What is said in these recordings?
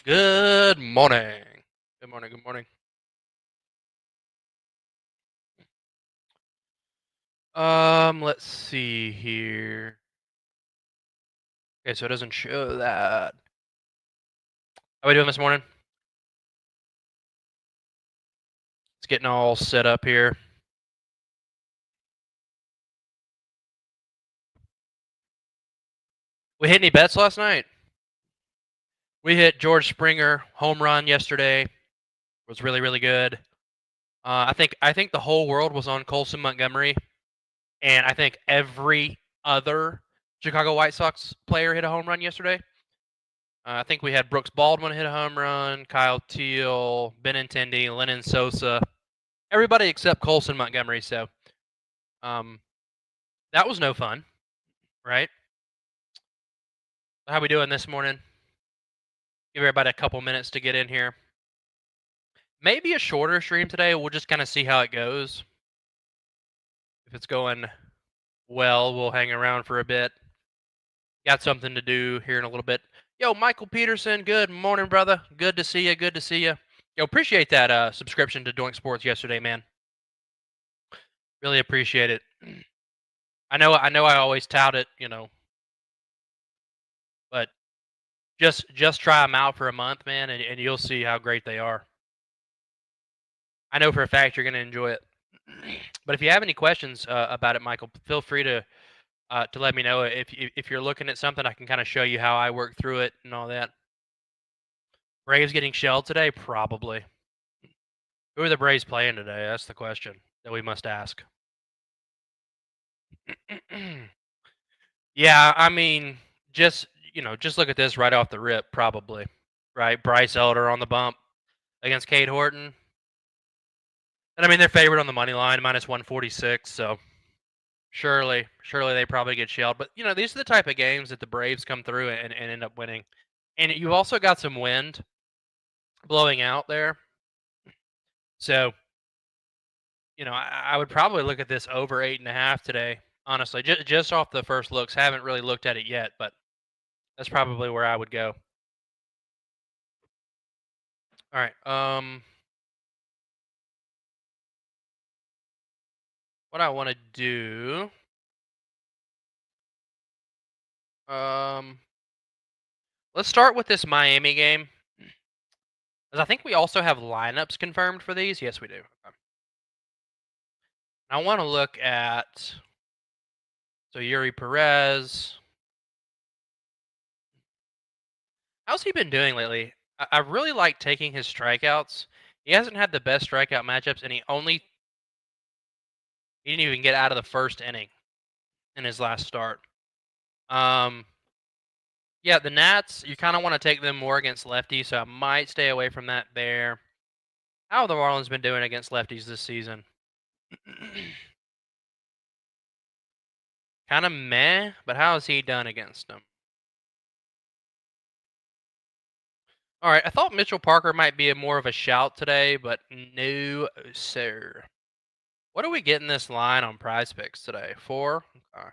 Good morning. Good morning. Good morning. Let's see here. Okay, so it doesn't show that. How we doing this morning? It's getting all set up here. We hit any bets last night? We hit George Springer home run yesterday. Was really really good. I think the whole world was on Colson Montgomery, and I think every other Chicago White Sox player hit a home run yesterday. I think we had Brooks Baldwin hit a home run, Kyle Teal, Benintendi, Lennon Sosa, everybody except Colson Montgomery. So um, that was no fun, right? How we doing this morning? Give everybody a couple minutes to get in here. Maybe a shorter stream today. We'll just kind of see how it goes. If it's going well, we'll hang around for a bit. Got something to do here in a little bit. Yo, Michael Peterson, good morning, brother. Good to see you. Good to see you. Yo, appreciate that subscription to Doink Sports yesterday, man. Really appreciate it. I know I always tout it, but just try them out for a month, man, and you'll see how great they are. I know for a fact you're gonna enjoy it. But if you have any questions about it, Michael, feel free to let me know. If you're looking at something, I can kind of show you how I work through it and all that. Braves getting shelled today? Probably. Who are the Braves playing today? That's the question that we must ask. Yeah, I mean, just look at this right off the rip, probably. Right? Bryce Elder on the bump against Cade Horton. And I mean they're favored on the money line, minus 146, so surely they probably get shelled. But these are the type of games that the Braves come through and end up winning. And you've also got some wind blowing out there. So, I would probably look at this over 8.5 today. Honestly, just off the first looks, haven't really looked at it yet, but that's probably where I would go. All right. What I want to do. Um, let's start with this Miami game, because I think we also have lineups confirmed for these. Yes, we do. Okay. I want to look at Yuri Perez. How's he been doing lately? I really like taking his strikeouts. He hasn't had the best strikeout matchups, and he didn't even get out of the first inning in his last start. Um, yeah, the Nats, you kind of want to take them more against lefties, so I might stay away from that there. How have the Marlins been doing against lefties this season? Kind of meh, but how has he done against them? All right, I thought Mitchell Parker might be more of a shout today, but no, sir. What are we getting this line on Prize Picks today? 4? Okay.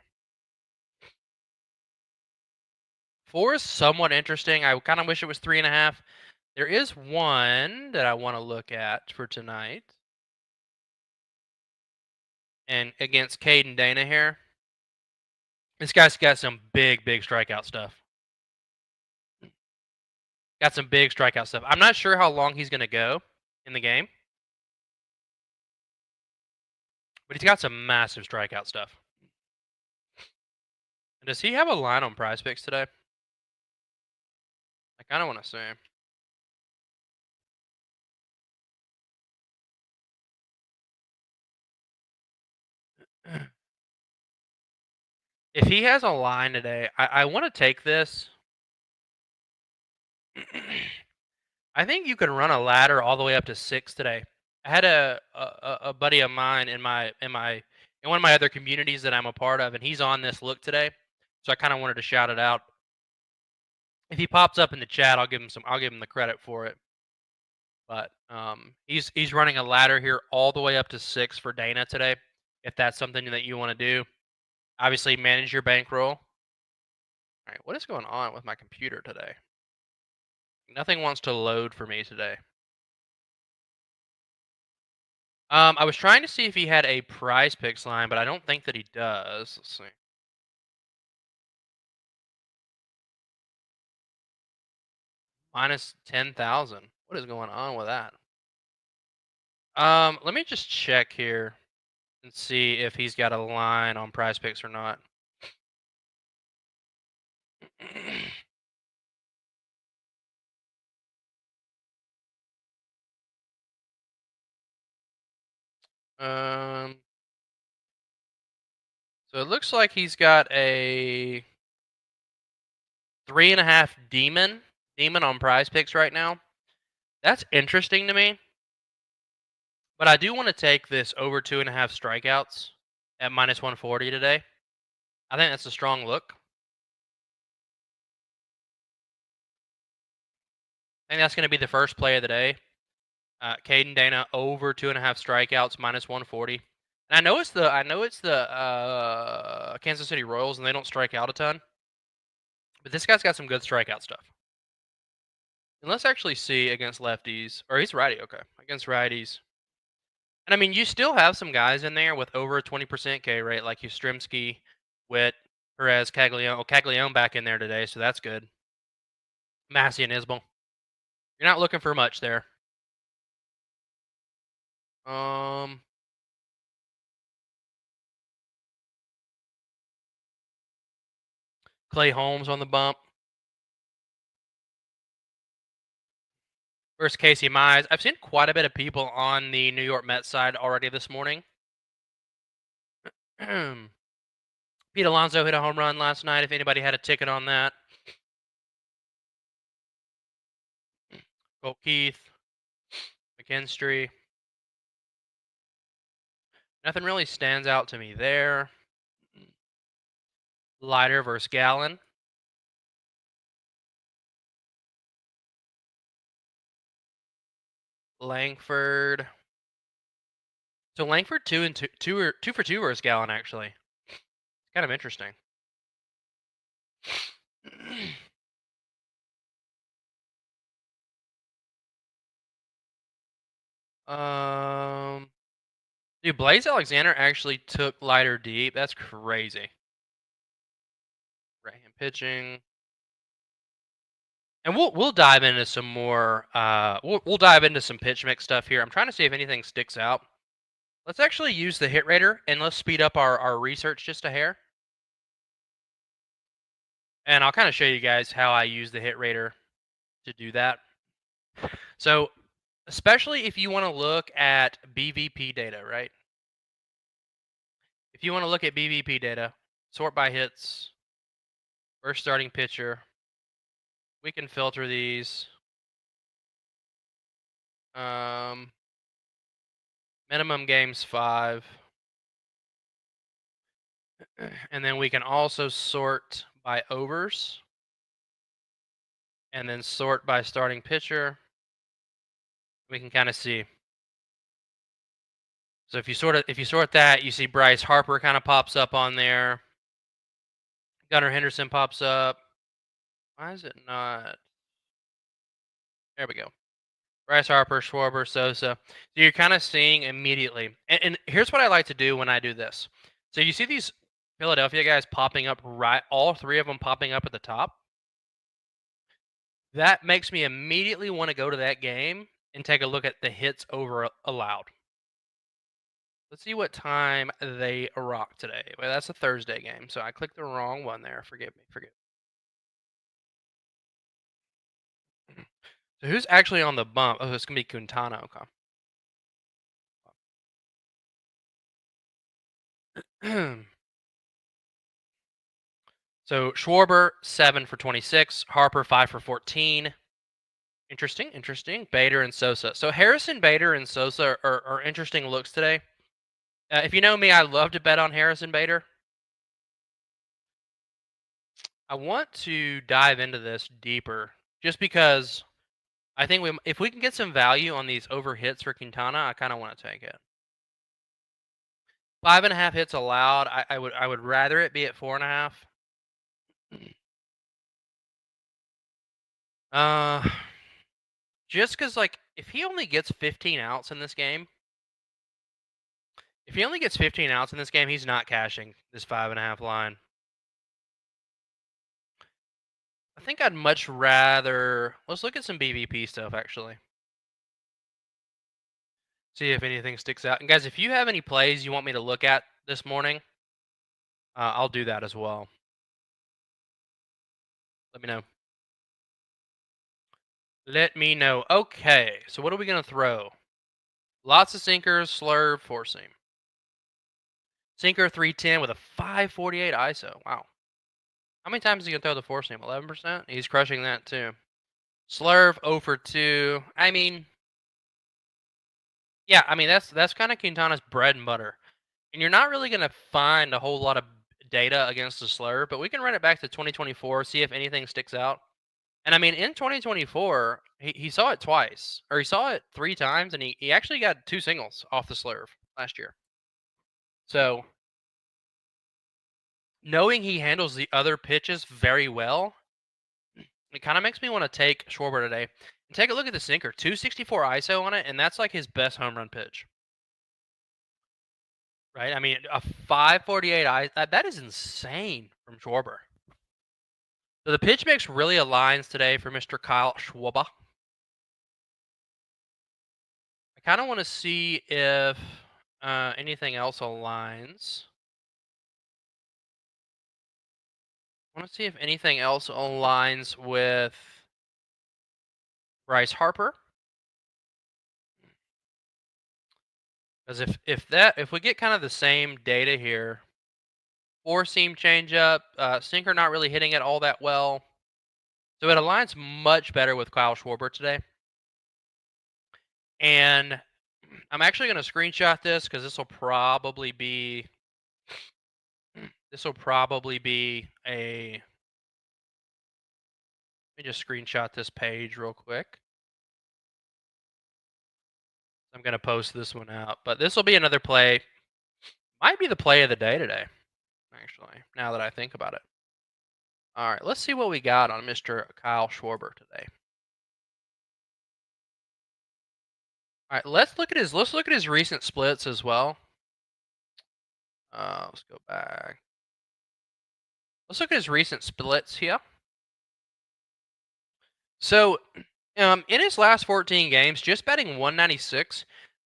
4 is somewhat interesting. I kind of wish it was 3.5. There is one that I want to look at for tonight. And against Caden Dana here. This guy's got some big strikeout stuff. Got some big strikeout stuff. I'm not sure how long he's going to go in the game. But he's got some massive strikeout stuff. Does he have a line on Prize Picks today? I kind of want to see. If he has a line today, I want to take this. I think you can run a ladder all the way up to 6 today. I had a buddy of mine in one of my other communities that I'm a part of, and he's on this look today. So I kind of wanted to shout it out. If he pops up in the chat, I'll give him the credit for it. But he's running a ladder here all the way up to 6 for Dana today. If that's something that you want to do, obviously manage your bankroll. All right, what is going on with my computer today? Nothing wants to load for me today. I was trying to see if he had a Prize Picks line, but I don't think that he does. Let's see. Minus 10,000. What is going on with that? Let me just check here and see if he's got a line on Prize Picks or not. um, so it looks like he's got a 3.5 demon on Prize Picks right now. That's interesting to me, but I do want to take this over 2.5 strikeouts at minus 140 today. I think that's a strong look. I think that's going to be the first play of the day. Caden Dana over 2.5 strikeouts, minus 140. And I know it's the Kansas City Royals, and they don't strike out a ton, but this guy's got some good strikeout stuff. And let's actually see against lefties, or he's righty, okay, against righties. And I mean, you still have some guys in there with over a 20% K rate, like Yastrzemski, Witt, Perez, Caglione. Oh, Caglione back in there today, so that's good. Massey and Isbell. You're not looking for much there. Um, Clay Holmes on the bump. Versus Casey Mize. I've seen quite a bit of people on the New York Mets side already this morning. Pete Alonso hit a home run last night, if anybody had a ticket on that. Cole Keith, McKinstry. Nothing really stands out to me there. Leiter versus Gallon. Langford. So Langford two for two versus Gallon, actually. It's kind of interesting. Dude, Blaze Alexander actually took Leiter deep. That's crazy. Right hand pitching. And we'll dive into some more. We'll dive into some pitch mix stuff here. I'm trying to see if anything sticks out. Let's actually use the hit rater and let's speed up our research just a hair. And I'll kind of show you guys how I use the hit rater to do that. So, especially if you want to look at BVP data, right? If you want to look at BVP data, sort by hits, first starting pitcher. We can filter these. Minimum games 5. And then we can also sort by overs. And then sort by starting pitcher. We can kind of see. So if you sort that, you see Bryce Harper kind of pops up on there. Gunnar Henderson pops up. Why is it not? There we go. Bryce Harper, Schwarber, Sosa. So you're kind of seeing immediately. And here's what I like to do when I do this. So you see these Philadelphia guys popping up, right? All three of them popping up at the top. That makes me immediately want to go to that game and take a look at the hits over allowed. Let's see what time they rock today. Well, that's a Thursday game, so I clicked the wrong one there. Forgive me. So who's actually on the bump? Oh, it's going to be Quintana. Okay. So Schwarber, 7 for 26. Harper, 5 for 14. Interesting. Bader and Sosa. So Harrison, Bader, and Sosa are interesting looks today. If you know me, I love to bet on Harrison Bader. I want to dive into this deeper just because I think if we can get some value on these over hits for Quintana, I kind of want to take it. 5.5 hits allowed. I would rather it be at 4.5. Just because, like, if he only gets 15 outs in this game, he's not cashing this 5.5 line. I think I'd much rather. Let's look at some BVP stuff, actually. See if anything sticks out. And guys, if you have any plays you want me to look at this morning, I'll do that as well. Let me know. Let me know. Okay, so what are we going to throw? Lots of sinkers, slurve, four seam. Sinker 310 with a 548 ISO. Wow. How many times is he going to throw the four seam? 11%? He's crushing that too. Slurve 0 for 2. I mean, yeah, I mean that's kind of Quintana's bread and butter. And you're not really going to find a whole lot of data against the slurve, but we can run it back to 2024, see if anything sticks out. And I mean, in 2024, he saw it twice, or he saw it 3 times, and he actually got 2 singles off the slurve last year. So, knowing he handles the other pitches very well, it kind of makes me want to take Schwarber today. And take a look at the sinker, 264 ISO on it, and that's like his best home run pitch. Right? I mean, a 548 ISO, that is insane from Schwarber. So the pitch mix really aligns today for Mr. Kyle Schwarber. I kind of want to see if anything else aligns. I want to see if anything else aligns with Bryce Harper. Because if we get kind of the same data here, four seam changeup, sinker not really hitting it all that well. So it aligns much better with Kyle Schwarber today. And I'm actually going to screenshot this because this will probably be a. Let me just screenshot this page real quick. I'm going to post this one out, but this will be another play. Might be the play of the day today, actually, now that I think about it. All right, let's see what we got on Mr. Kyle Schwarber today. All right, let's look at his recent splits as well. Let's go back. Let's look at his recent splits here. So, in his last 14 games, just batting 196.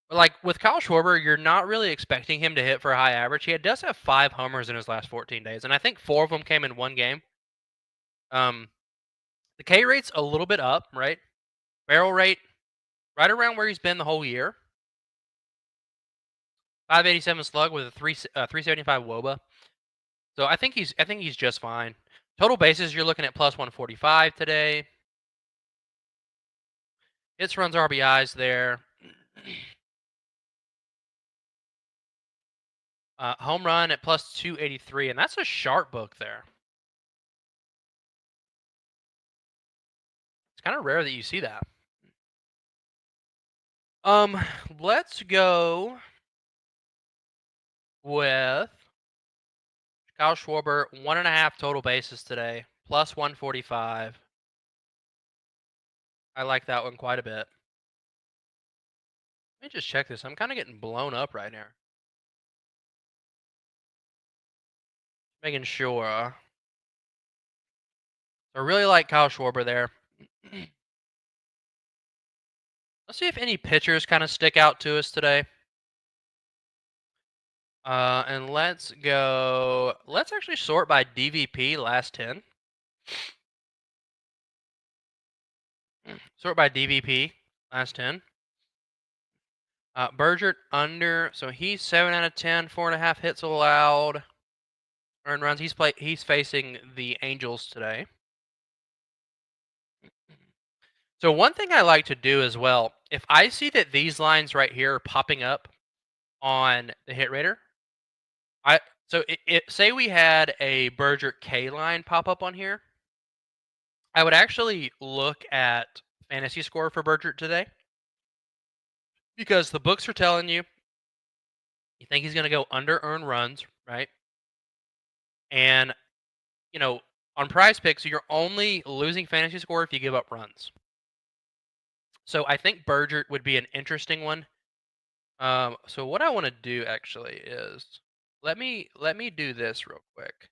Like with Kyle Schwarber, you're not really expecting him to hit for a high average. He does have 5 homers in his last 14 days, and I think 4 of them came in one game. The K rate's a little bit up, right? Barrel rate, right around where he's been the whole year. 587 slug with a 375 WOBA. So I think he's just fine. Total bases, you're looking at plus 145 today. Hits, runs, RBIs there. Home run at plus 283, and that's a sharp book there. It's kind of rare that you see that. Let's go with Kyle Schwarber, 1.5 total bases today, plus 145. I like that one quite a bit. Let me just check this. I'm kind of getting blown up right now. Making sure. I really like Kyle Schwarber there. Let's see if any pitchers kind of stick out to us today. And let's actually sort by DVP last 10. Sort by DVP last 10. Bergert under, so he's 7 out of 10, 4.5 hits allowed. Earned runs. He's facing the Angels today. So one thing I like to do as well, if I see that these lines right here are popping up on the hit rater, say we had a Bergert K line pop up on here, I would actually look at fantasy score for Bergert today, because the books are telling you think he's going to go under earned runs, right? And on Prize Picks, you're only losing fantasy score if you give up runs. So I think Bergert would be an interesting one. So what I want to do actually is let me do this real quick.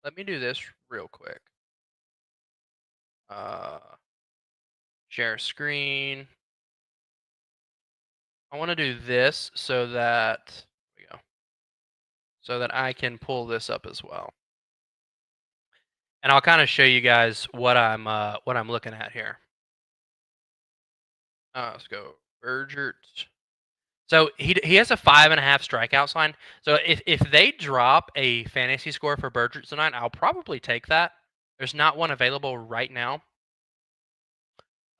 Let me do this real quick. Uh, Share screen. I want to do this so that there we go, so that I can pull this up as well, and I'll kind of show you guys what I'm looking at here. Let's go Bergert. So he has a 5.5 strikeouts line. So if they drop a fantasy score for Bergert tonight, I'll probably take that. There's not one available right now.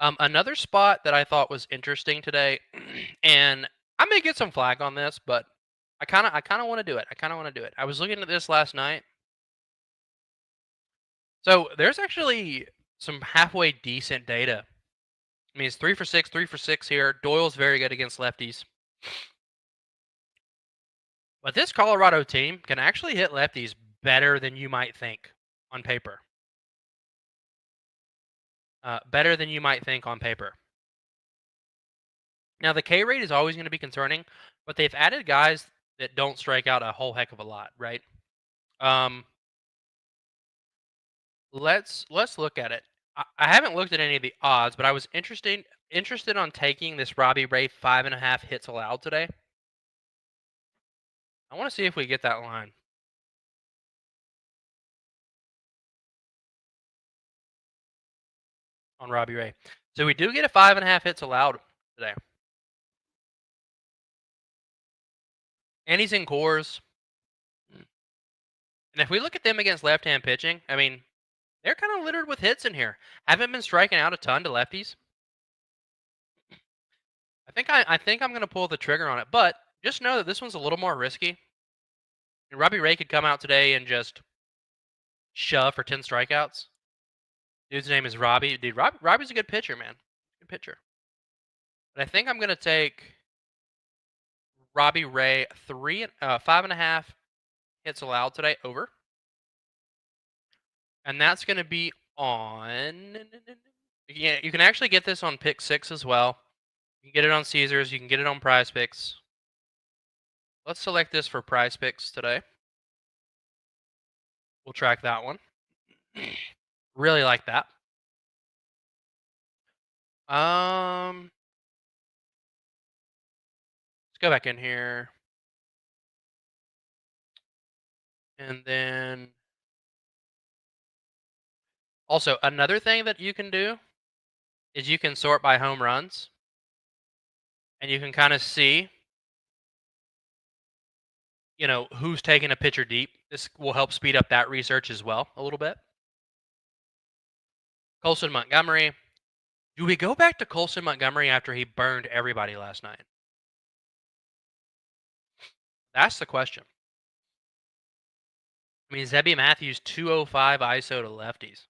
Another spot that I thought was interesting today, and I may get some flack on this, but I kind of want to do it. I kind of want to do it. I was looking at this last night. So there's actually some halfway decent data. I mean, it's 3 for 6, 3 for 6 here. Doyle's very good against lefties. But this Colorado team can actually hit lefties better than you might think on paper. Better than you might think on paper. Now, the K rate is always going to be concerning, but they've added guys that don't strike out a whole heck of a lot, right? Um, let's look at it. I haven't looked at any of the odds, but I was interested on taking this Robbie Ray 5.5 hits allowed today. I want to see if we get that line on Robbie Ray. So we do get a 5.5 hits allowed today, and he's in cores. And if we look at them against left-hand pitching, I mean, they're kind of littered with hits in here. Haven't been striking out a ton to lefties. I think I'm going to pull the trigger on it, but just know that this one's a little more risky. And Robbie Ray could come out today and just shove for 10 strikeouts. Dude's name is Robbie. Dude, Robbie's a good pitcher, man. Good pitcher. But I think I'm going to take Robbie Ray 5.5 hits allowed today over. And that's going to be on. Yeah, you can actually get this on Pick 6 as well. You can get it on Caesars. You can get it on Prize Picks. Let's select this for Prize Picks today. We'll track that one. Really like that. Let's go back in here. And then also another thing that you can do is you can sort by home runs. And you can kind of see, who's taking a pitcher deep. This will help speed up that research as well a little bit. Colson Montgomery. Do we go back to Colson Montgomery after he burned everybody last night? That's the question. I mean, Zebby Matthews 205 ISO to lefties.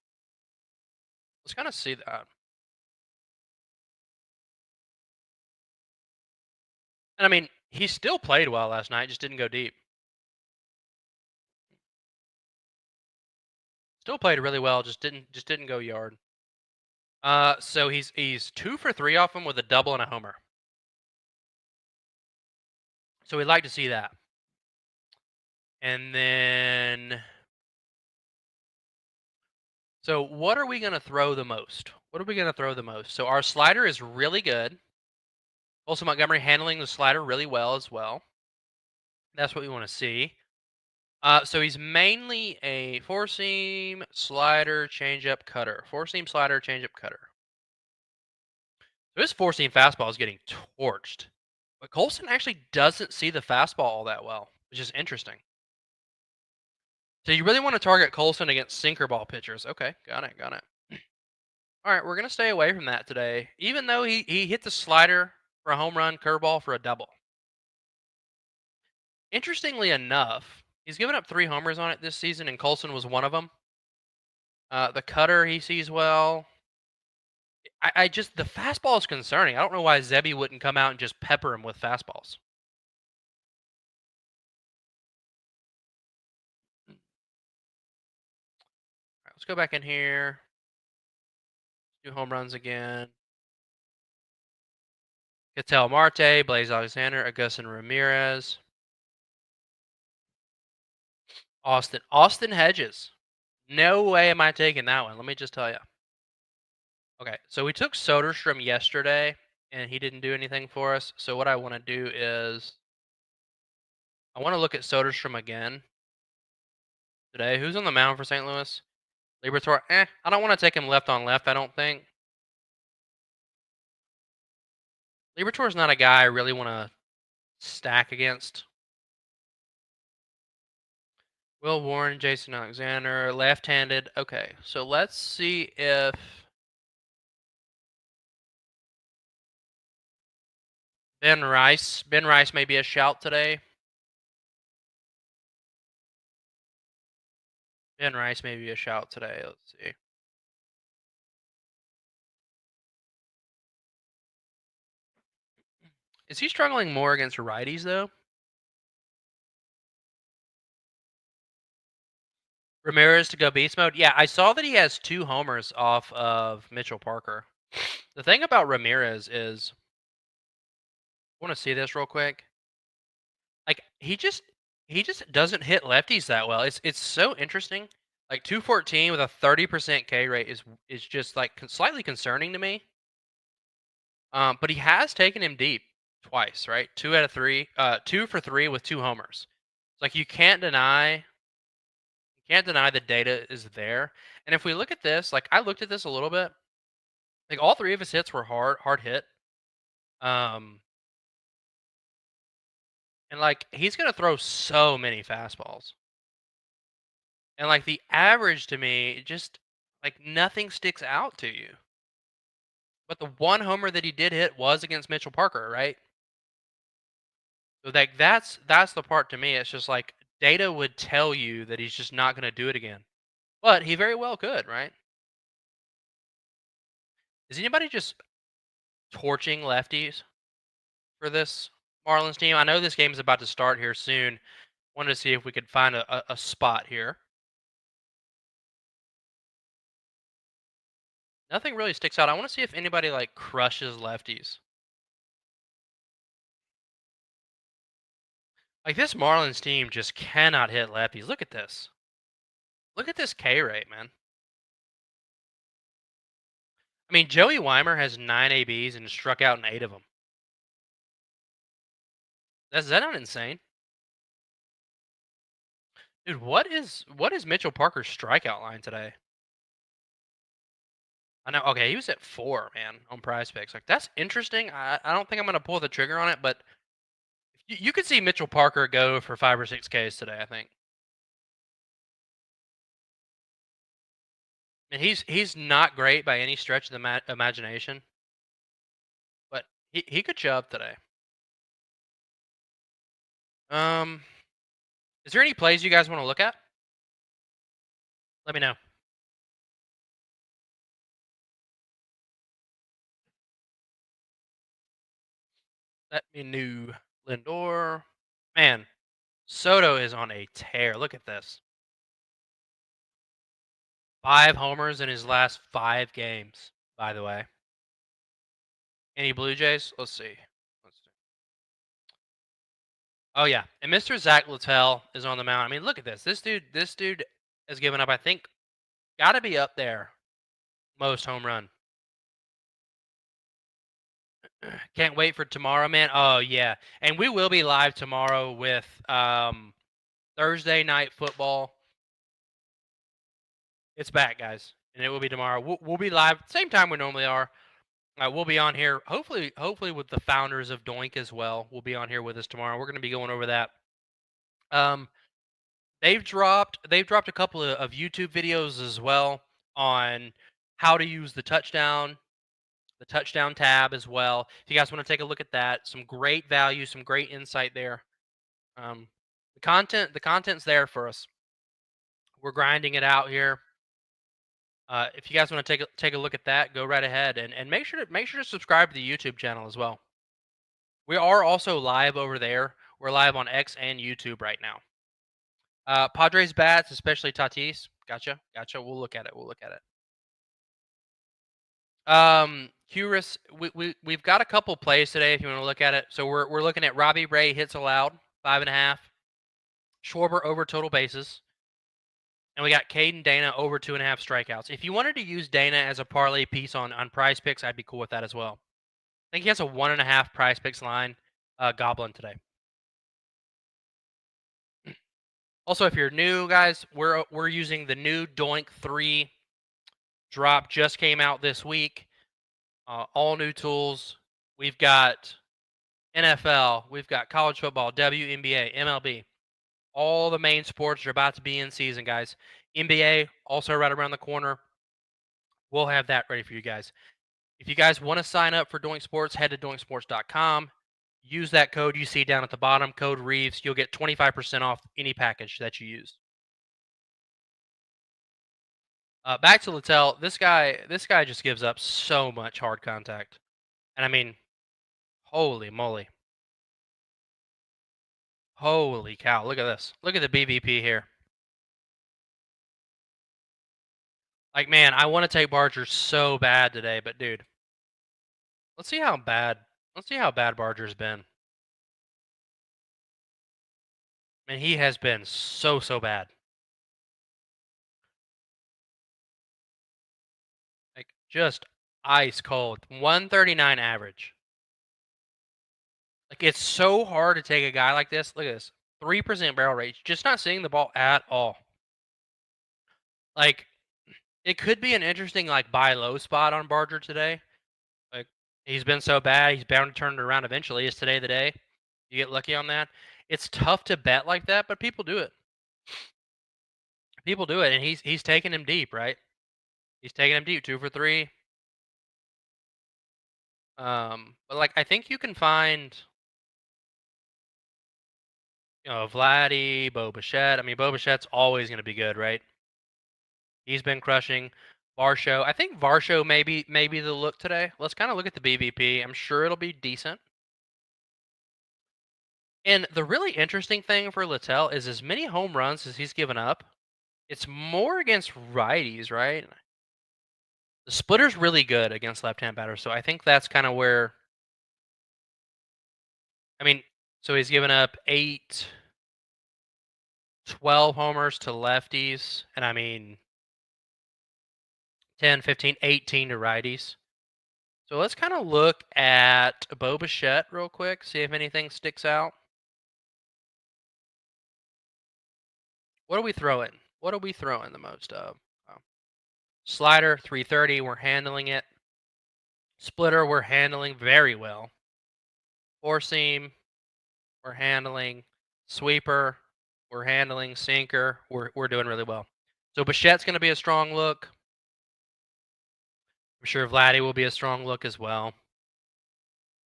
Let's kind of see that. And I mean, he still played well last night, just didn't go deep. Still played really well, just didn't go yard. So he's 2 for 3 off him with a double and a homer. So we'd like to see that. And then, so what are we going to throw the most? What are we going to throw the most? So our slider is really good. Also, Montgomery handling the slider really well as well. That's what we want to see. So he's mainly a four-seam, slider, changeup, cutter. Four-seam, slider, changeup, cutter. So his four-seam fastball is getting torched. But Colson actually doesn't see the fastball all that well, which is interesting. So you really want to target Colson against sinker ball pitchers. Okay, got it. All right, we're going to stay away from that today, even though he hit the slider for a home run, curveball for a double. Interestingly enough, he's given up 3 homers on it this season, and Colson was one of them. The cutter he sees well. I just, the fastball is concerning. I don't know why Zebby wouldn't come out and just pepper him with fastballs. All right, let's go back in here. 2 home runs again. Ketel Marte, Blaze Alexander, Augustin Ramirez, Austin Hedges. No way am I taking that one. Let me just tell you. Okay, so we took Soderstrom yesterday, and he didn't do anything for us. So what I want to do is I want to look at Soderstrom again today. Who's on the mound for St. Louis? Liberatore. I don't want to take him left on left. I don't think Liberatore's not a guy I really want to stack against. Will Warren, Jason Alexander, left-handed. Okay, so let's see if Ben Rice may be a shout today. Ben Rice may be a shout today. Let's see. Is he struggling more against righties though? Ramirez to go beast mode. Yeah, I saw that he has 2 homers off of Mitchell Parker. The thing about Ramirez is, I want to see this real quick. Like he just doesn't hit lefties that well. It's so interesting. Like 214 with a 30% K rate is just like slightly concerning to me. But he has taken him deep twice, right? 2 out of 3, 2 for 3 with 2 homers. Like you can't deny the data is there. And if we look at this, like I looked at this a little bit, like all 3 of his hits were hard hit. And like he's gonna throw so many fastballs. And like the average to me, just like nothing sticks out to you. But the one homer that he did hit was against Mitchell Parker, right? So like that's the part to me. It's just like data would tell you that he's just not gonna do it again. But he very well could, right? Is anybody just torching lefties for this Marlins team? I know this game is about to start here soon. Wanted to see if we could find a spot here. Nothing really sticks out. I want to see if anybody like crushes lefties. Like this Marlins team just cannot hit lefties. Look at this. Look at this K rate, man. I mean, Joey Weimer has 9 ABs and struck out in 8 of them. Is that not insane? Dude, what is Mitchell Parker's strikeout line today? I know. Okay, he was at 4, man, on Prize Picks. Like that's interesting. I don't think I'm gonna pull the trigger on it, but you could see Mitchell Parker go for 5 or 6 Ks today. I think. And he's not great by any stretch of the imagination, but he could show up today. Um, is there any plays you guys want to look at? Let me know. Let me know. Lindor, man, Soto is on a tear. Look at this. 5 homers in his last 5 games, by the way. Any Blue Jays? Let's see. Oh yeah, and Mr. Zach Littell is on the mound. I mean, look at this. This dude has given up. I think got to be up there most home run. Can't wait for tomorrow, man. Oh yeah, and we will be live tomorrow with Thursday night football. It's back, guys, and it will be tomorrow. We'll be live same time we normally are. We'll be on here, hopefully with the founders of Doink as well. We'll be on here with us tomorrow. We're going to be going over that. They've dropped a couple of YouTube videos as well on how to use the touchdown tab as well. If you guys want to take a look at that, some great value, some great insight there. The content's there for us. We're grinding it out here. If you guys want to take a look at that, go right ahead and make sure to subscribe to the YouTube channel as well. We are also live over there. We're live on X and YouTube right now. Padres bats, especially Tatis. Gotcha. We'll look at it. Curious, we've got a couple plays today if you want to look at it. So we're looking at Robbie Ray hits allowed 5.5, Schwarber over total bases, and we got Caden Dana over 2.5 strikeouts. If you wanted to use Dana as a parlay piece on Prize Picks, I'd be cool with that as well. I think he has a 1.5 Prize Picks line, Goblin today. Also, if you're new, guys, we're using the new Doink 3 drop. Just came out this week. All new tools. We've got NFL, we've got college football, WNBA, MLB. All the main sports are about to be in season, guys. NBA also right around the corner. We'll have that ready for you guys. If you guys want to sign up for Doink Sports, head to doinksports.com. Use that code you see down at the bottom, code Reeves. You'll get 25% off any package that you use. Back to Littell. This guy just gives up so much hard contact. And I mean, holy moly. Holy cow. Look at this. Look at the BVP here. Like, man, I want to take Barger so bad today, but dude, let's see how bad. Let's see how bad Barger's been. I mean, he has been so bad. Like, just ice cold. 139 average. Like, it's so hard to take a guy like this. Look at this. 3% barrel rate. Just not seeing the ball at all. Like, it could be an interesting, like, buy low spot on Barger today. Like, he's been so bad, he's bound to turn it around eventually. Is today the day? You get lucky on that. It's tough to bet like that, but people do it. People do it, and he's taking him deep, right? He's taking him deep, 2 for 3. But like I think you can find, Vladdy, Bo Bichette. I mean, Bo Bichette's always going to be good, right? He's been crushing. Varsho. I think Varsho maybe the look today. Let's kind of look at the BVP. I'm sure it'll be decent. And the really interesting thing for Littell is as many home runs as he's given up, it's more against righties, right? The splitter's really good against left-hand batters, so I think that's kind of where. I mean, so he's given up 12 homers to lefties, and I mean 10, 15, 18 to righties. So let's kind of look at Bo Bichette real quick, see if anything sticks out. What are we throwing? What are we throwing the most of? Oh. Slider, 330, we're handling it. Splitter, we're handling very well. Four seam, we're handling. Sweeper, we're handling. Sinker, we're doing really well. So Bichette's going to be a strong look. I'm sure Vladdy will be a strong look as well.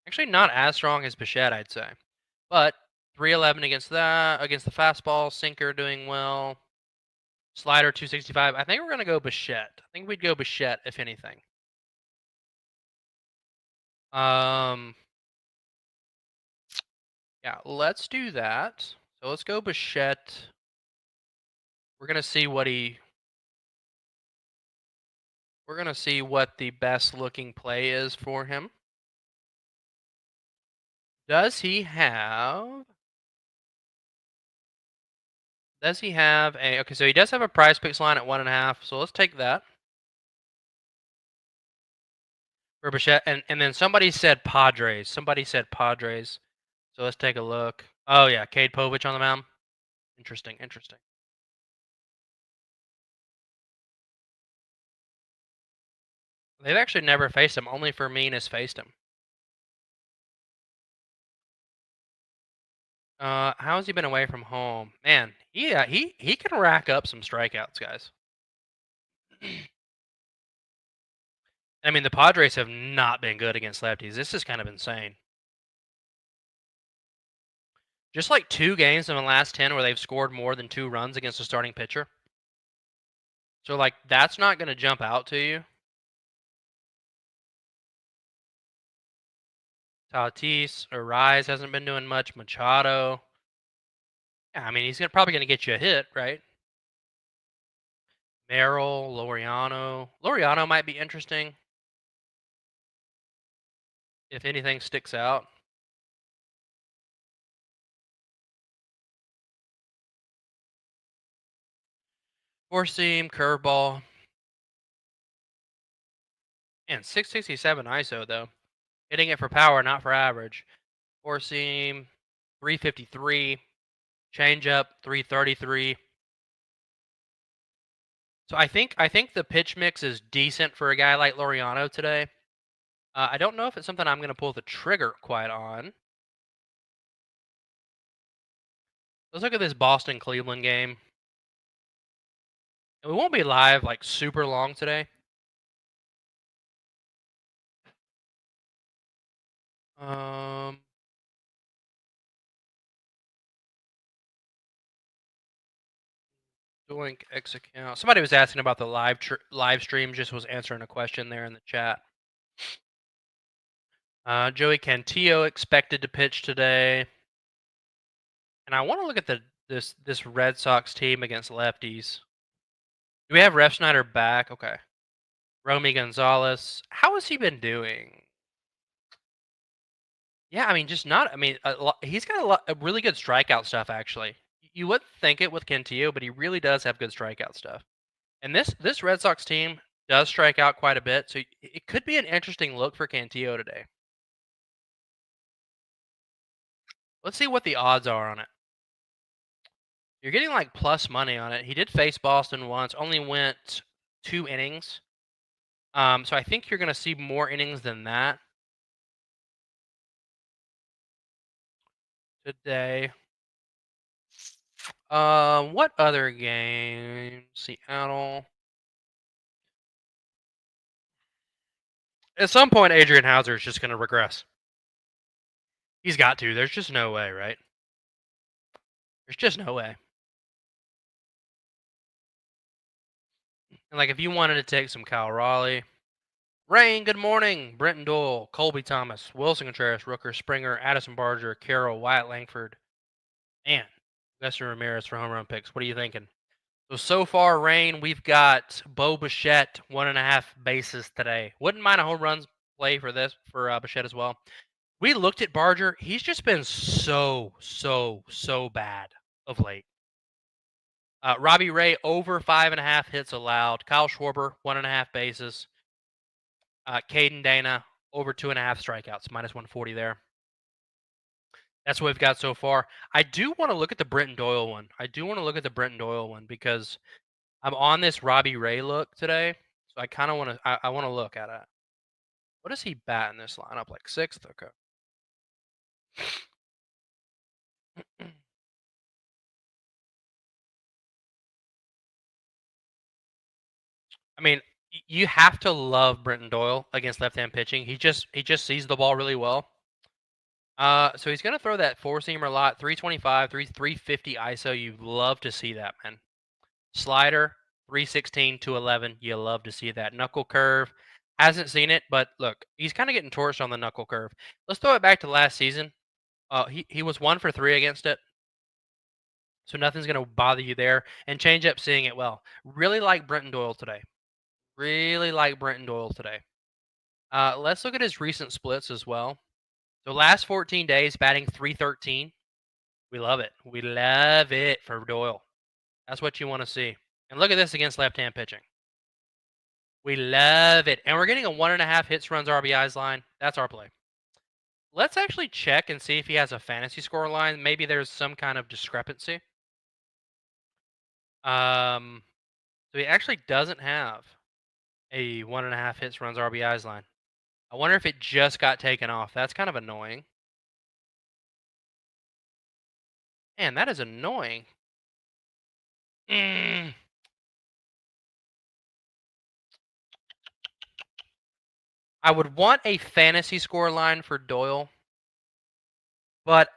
Actually, not as strong as Bichette, I'd say. But 311 against that, against the fastball. Sinker doing well. Slider 265. I think we're going to go Bichette. I think we'd go Bichette, if anything. Yeah, let's do that. So let's go Bichette. We're going to see what we're going to see what the best looking play is for him. Does he have a, okay, so he does have a Prize Picks line at 1.5, so let's take that. For Bichette, and then somebody said Padres. So let's take a look. Oh yeah, Cade Povich on the mound. Interesting. They've actually never faced him. Only Fermin has faced him. How has he been away from home? Man, yeah, he can rack up some strikeouts, guys. I mean, the Padres have not been good against lefties. This is kind of insane. Just like 2 games in the last 10 where they've scored more than 2 runs against a starting pitcher. So, like, that's not going to jump out to you. Tatis, Arise hasn't been doing much. Machado. Yeah, I mean, he's probably going to get you a hit, right? Merrill, Laureano. Laureano might be interesting. if anything sticks out. Four seam, curveball, and 667 ISO though. Hitting it for power, not for average. Four seam, 353, changeup, 333. So I think the pitch mix is decent for a guy like Laureano today. I don't know if it's something I'm going to pull the trigger quite on. Let's look at this Boston Cleveland game. And we won't be live like super long today. Um, Doink X account. Somebody was asking about the live stream. Just was answering a question there in the chat. Joey Cantillo expected to pitch today, and I want to look at this Red Sox team against lefties. Do we have Ref Snyder back? Okay. Romy Gonzalez. How has he been doing? Yeah, I mean, just not. I mean, he's got a really good strikeout stuff. Actually, you wouldn't think it with Cantillo, but he really does have good strikeout stuff. And this Red Sox team does strike out quite a bit, so it could be an interesting look for Cantillo today. Let's see what the odds are on it. You're getting like plus money on it. He did face Boston once, only went 2 innings. So I think you're going to see more innings than that today. What other game? Seattle. At some point, Adrian Hauser is just going to regress. He's got to. There's just no way, right? There's just no way. And like, if you wanted to take some Kyle Raleigh, Rain, good morning. Brenton Doyle, Colby Thomas, Wilson Contreras, Rooker, Springer, Addison Barger, Carroll, Wyatt Langford, and Lester Ramirez for home run picks. What are you thinking? So far, Rain, we've got Bo Bichette, 1.5 bases today. Wouldn't mind a home runs play for this, for Bichette as well. We looked at Barger. He's just been so bad of late. Robbie Ray, over 5.5 hits allowed. Kyle Schwarber, 1.5 bases. Caden Dana, over 2.5 strikeouts, minus 140 there. That's what we've got so far. I do want to look at the Brenton Doyle one. Because I'm on this Robbie Ray look today, so I kind of want to. I want to look at it. What does he bat in this lineup? Like 6th? Okay. I mean, you have to love Brenton Doyle against left-hand pitching. He just sees the ball really well. So he's gonna throw that four-seamer a lot. 325, 350 ISO. You love to see that, man. Slider, 316, 211. You love to see that. Knuckle curve. Hasn't seen it, but look, he's kind of getting torched on the knuckle curve. Let's throw it back to last season. He was 1 for 3 against it. So nothing's gonna bother you there. And change up seeing it well. Really like Brenton Doyle today. Let's look at his recent splits as well. So last 14 days, batting 313. We love it. We love it for Doyle. That's what you want to see. And look at this against left-hand pitching. We love it. And we're getting a 1.5 hits, runs, RBIs line. That's our play. Let's actually check and see if he has a fantasy score line. Maybe there's some kind of discrepancy. So he actually doesn't have a 1.5 hits, runs, RBIs line. I wonder if it just got taken off. That's kind of annoying. Man, that is annoying. I would want a fantasy score line for Doyle, but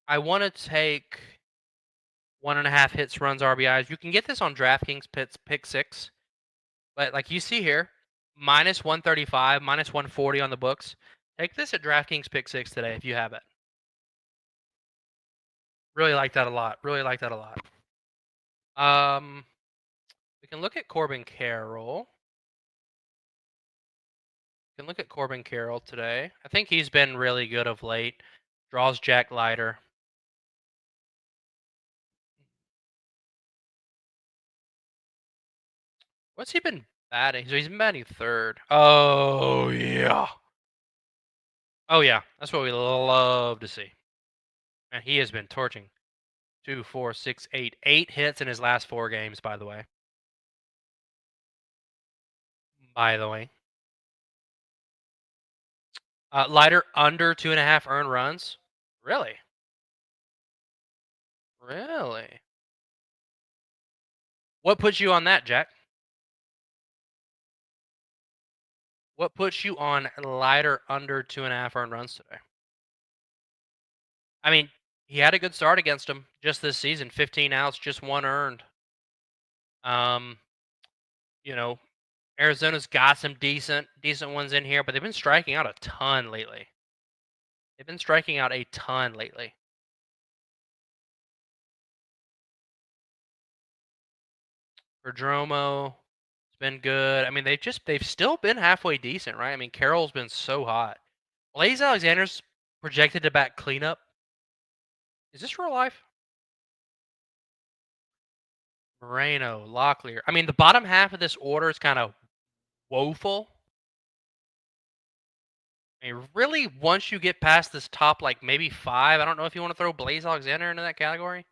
I want to take 1.5 hits, runs, RBIs. You can get this on DraftKings pick 6, but like you see here, minus 135, minus 140 on the books. Take this at DraftKings pick 6 today if you have it. Really like that a lot. We can look at Corbin Carroll. Can look at Corbin Carroll today. I think he's been really good of late. Draws Jack Leiter. What's he been batting? So he's been batting third. Oh yeah. Oh yeah. That's what we love to see. And he has been torching. 2, 4, 6, 8. 8 hits in his last 4 games, by the way. By the way. Leiter under 2.5 earned runs. Really? Really? What puts you on that, Jack? What puts you on Leiter under 2.5 earned runs today? I mean, he had a good start against him just this season. 15 outs, just 1 earned. Um, you know, Arizona's got some decent ones in here, but they've been striking out a ton lately. They've been striking out a ton lately. Perdomo, it's been good. I mean, they've still been halfway decent, right? I mean, Carroll's been so hot. Blaze Alexander's projected to bat cleanup. Is this real life? Moreno, Locklear. I mean, the bottom half of this order is kind of woeful. I mean, really, once you get past this top, like maybe 5, I don't know if you want to throw Blaze Alexander into that category,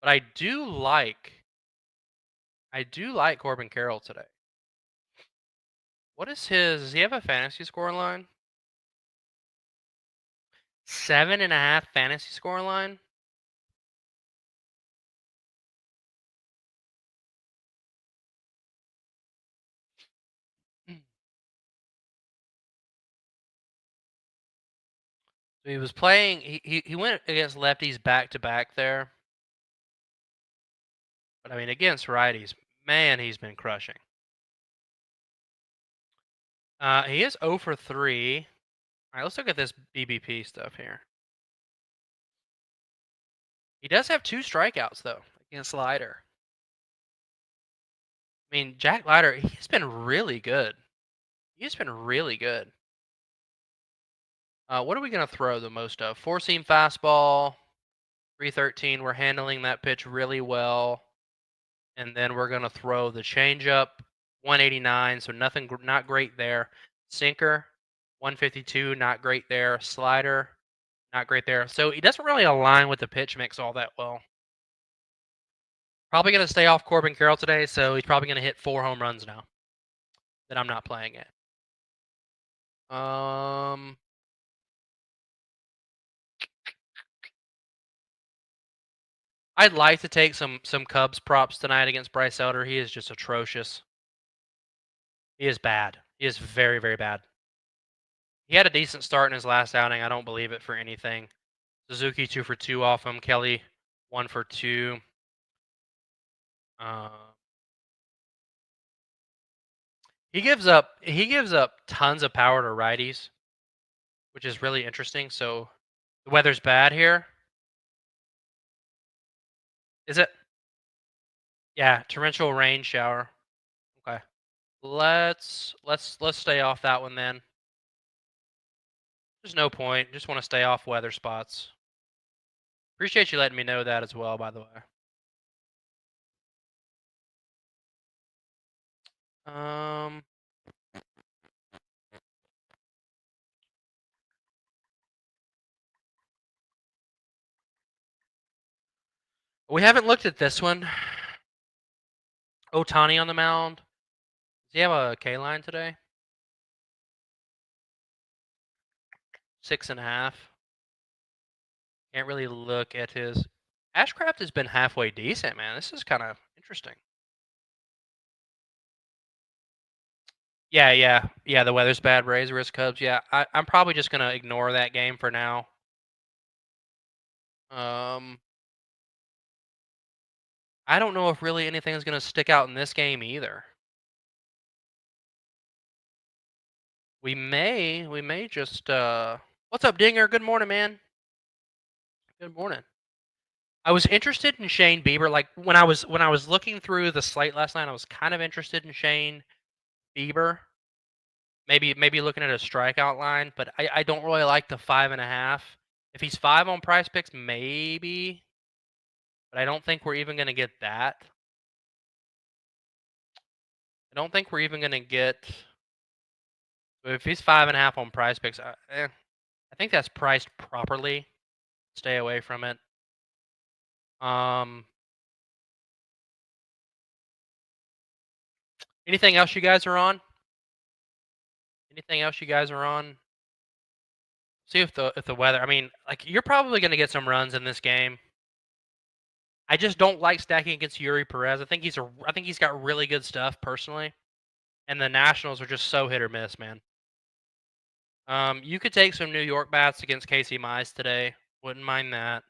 but I do like Corbin Carroll today. What is his? Does he have a fantasy score line? 7.5 fantasy score line. So he was playing. He went against lefties back to back there, but I mean against righties, man, he's been crushing. He is 0 for 3. All right, let's look at this BBP stuff here. He does have 2 strikeouts though against Leiter. I mean, Jack Leiter, he's been really good. He's been really good. What are we gonna throw the most of? 4-seam fastball, 313. We're handling that pitch really well, and then we're gonna throw the changeup, 189. So nothing, not great there. Sinker, 152, not great there. Slider, not great there. So he doesn't really align with the pitch mix all that well. Probably gonna stay off Corbin Carroll today, so he's probably gonna hit 4 home runs now that I'm not playing it. I'd like to take some Cubs props tonight against Bryce Elder. He is just atrocious. He is bad. He is very, very bad. He had a decent start in his last outing. I don't believe it for anything. Suzuki 2 for 2 off him. Kelly 1 for 2. He gives up tons of power to righties, which is really interesting. So the weather's bad here. Is it? Yeah, torrential rain shower. Okay. Let's stay off that one then. There's no point. Just want to stay off weather spots. Appreciate you letting me know that as well, by the way. We haven't looked at this one. Otani on the mound. Does he have a K line today? 6.5. Can't really look at his. Ashcraft has been halfway decent, man. This is kind of interesting. Yeah. The weather's bad. Rays versus Cubs. Yeah, I'm probably just gonna ignore that game for now. I don't know if really anything is gonna stick out in this game either. We may just. What's up, Dinger? Good morning, man. Good morning. I was interested in Shane Bieber. Like when I was looking through the slate last night, I was kind of interested in Shane Bieber. Maybe looking at a strikeout line, but I don't really like the 5.5. If he's 5 on Price Picks, maybe, but I don't think we're even gonna get that. I don't think we're even gonna get if he's 5.5 on Price Picks, I think that's priced properly. Stay away from it. Um, anything else you guys are on? Anything else you guys are on? See if the weather. I mean, like you're probably gonna get some runs in this game. I just don't like stacking against Yuri Perez. I think he's got really good stuff personally, and the Nationals are just so hit or miss, man. You could take some New York bats against Casey Mize today. Wouldn't mind that.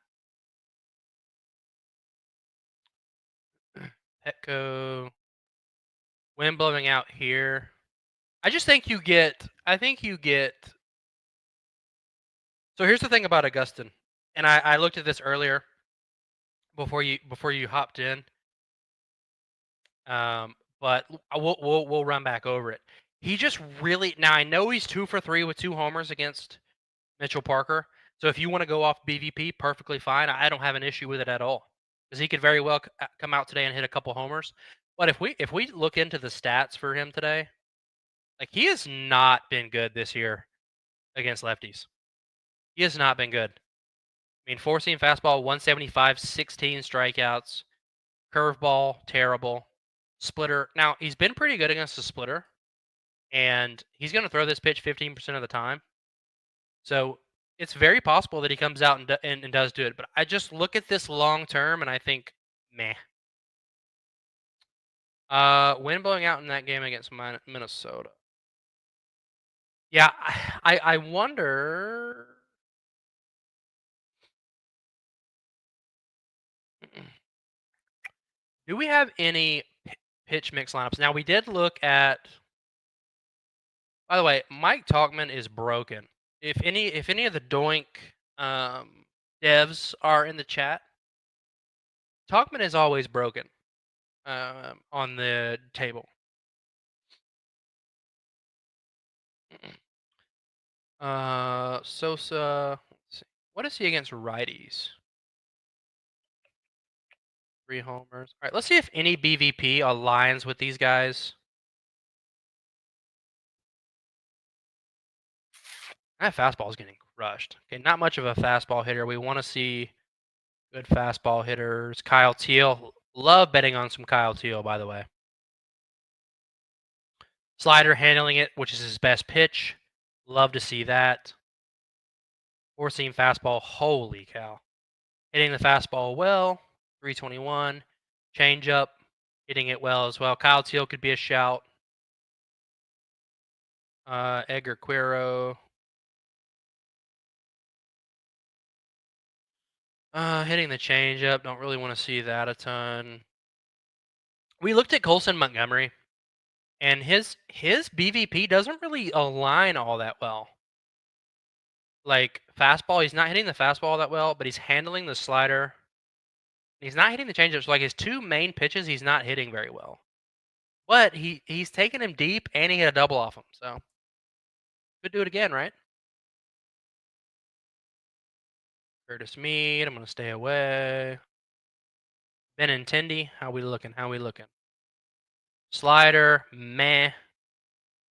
Petco, wind blowing out here. I just think you get. I think you get. So here's the thing about Augustin, and I looked at this earlier before you hopped in. But we'll run back over it. He just really now I know he's 2 for 3 with 2 homers against Mitchell Parker. So if you want to go off BVP, perfectly fine. I don't have an issue with it at all because he could very well come out today and hit a couple homers. But if we look into the stats for him today, like he has not been good this year against lefties. He has not been good. I mean, four-seam fastball 175, 16 strikeouts, curveball terrible, splitter. Now he's been pretty good against the splitter, and he's going to throw this pitch 15% of the time. So it's very possible that he comes out and does do it. But I just look at this long term and I think, meh. Wind blowing out in that game against Minnesota. Yeah, I wonder. Do we have any pitch mix lineups? Now we did look at. By the way, Mike Talkman is broken. If any of the Doink devs are in the chat, Talkman is always broken on the table. Sosa. Let's see. What is he against righties? 3 homers. All right, let's see if any BVP aligns with these guys. That fastball is getting crushed. Okay, not much of a fastball hitter. We want to see good fastball hitters. Kyle Teal. Love betting on some Kyle Teal, by the way. Slider handling it, which is his best pitch. Love to see that. Four-seam fastball. Holy cow. Hitting the fastball well. 321. Changeup. Hitting it well as well. Kyle Teal could be a shout. Edgar Quero. Hitting the changeup. Don't really want to see that a ton. We looked at Colson Montgomery, and his BVP doesn't really align all that well. Like fastball, he's not hitting the fastball that well, but he's handling the slider. He's not hitting the changeup. So like his 2 main pitches, he's not hitting very well. But he's taking him deep, and he hit a double off him. So could do it again, right? Curtis Mead, I'm gonna stay away. Benintendi, how we looking? How we looking? Slider, meh.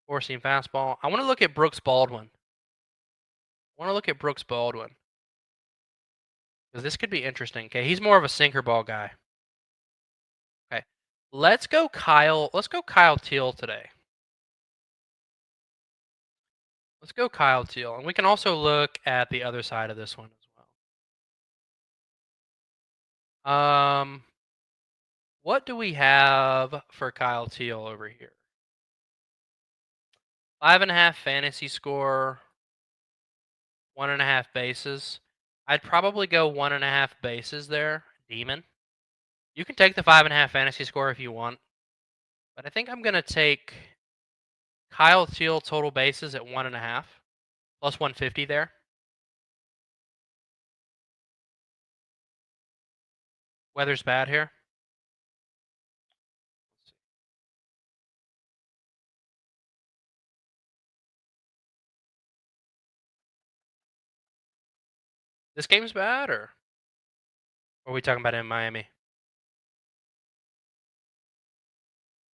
Four-seam fastball. I want to look at Brooks Baldwin. Because this could be interesting. Okay, he's more of a sinker ball guy. Okay, let's go Kyle Teal today. Let's go Kyle Teal, and we can also look at the other side of this one as well. What do we have for Kyle Teal over here? 5.5 fantasy score, 1.5 bases. I'd probably go 1.5 bases there, Demon. You can take the 5.5 fantasy score if you want, but I think I'm gonna take Kyle Teal total bases at 1.5 plus 150 there. Weather's bad here. This game's bad, or are we talking about in Miami?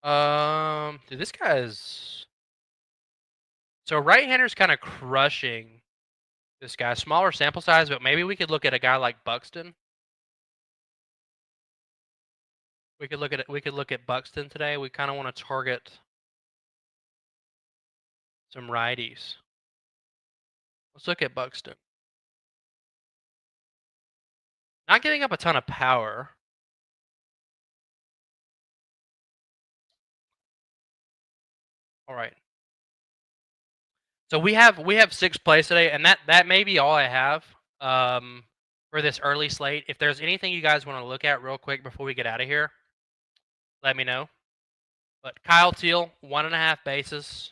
Dude, this guy's so right-hander's kind of crushing this guy. Smaller sample size, but maybe we could look at a guy like Buxton. We could look at it. We could look at Buxton today. We kind of want to target some righties. Let's look at Buxton. Not giving up a ton of power. All right. So we have 6 plays today, and that may be all I have for this early slate. If there's anything you guys want to look at real quick before we get out of here, let me know. But Kyle Teal, 1.5 bases,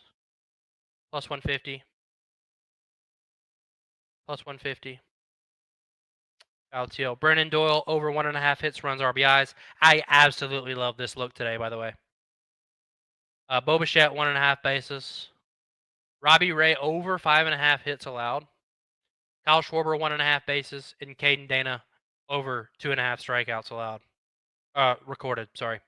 plus 150, plus 150. Kyle Teal. Brennan Doyle, over 1.5 hits, runs, RBIs. I absolutely love this look today, by the way. Bo Bichette, 1.5 bases. Robbie Ray, over 5.5 hits allowed. Kyle Schwarber, 1.5 bases. And Caden Dana, over 2.5 strikeouts allowed. Recorded, sorry. If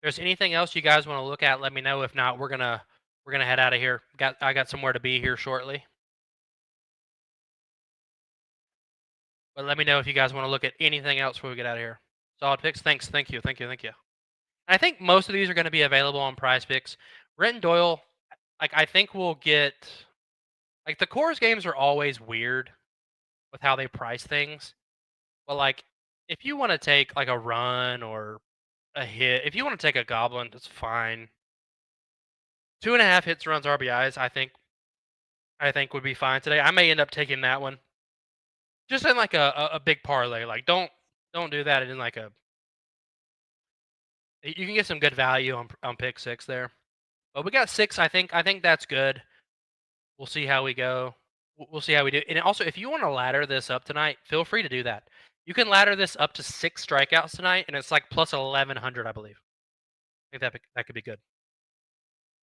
there's anything else you guys want to look at, let me know. If not, we're gonna head out of here. I got somewhere to be here shortly. But let me know if you guys want to look at anything else before we get out of here. Solid picks. Thanks. Thank you. I think most of these are going to be available on Prize Picks. Brenton Doyle, like I think we'll get. Like the Coors games are always weird with how they price things. But like, if you want to take like a run or a hit, if you want to take a goblin, that's fine. 2.5 hits, runs, RBIs. I think would be fine today. I may end up taking that one, just in like a big parlay. Like don't do that in like a. You can get some good value on pick 6 there. But we got 6. I think that's good. We'll see how we go. We'll see how we do. And also, if you want to ladder this up tonight, feel free to do that. You can ladder this up to 6 strikeouts tonight, and it's like plus 1,100, I believe. I think that could be good.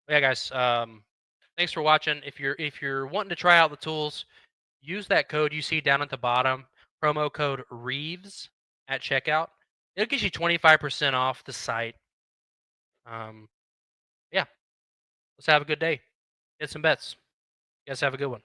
But yeah, guys. Thanks for watching. If you're wanting to try out the tools, use that code you see down at the bottom, promo code Reeves at checkout. It'll get you 25% off the site. Yeah. Let's have a good day. Get some bets. You guys have a good one.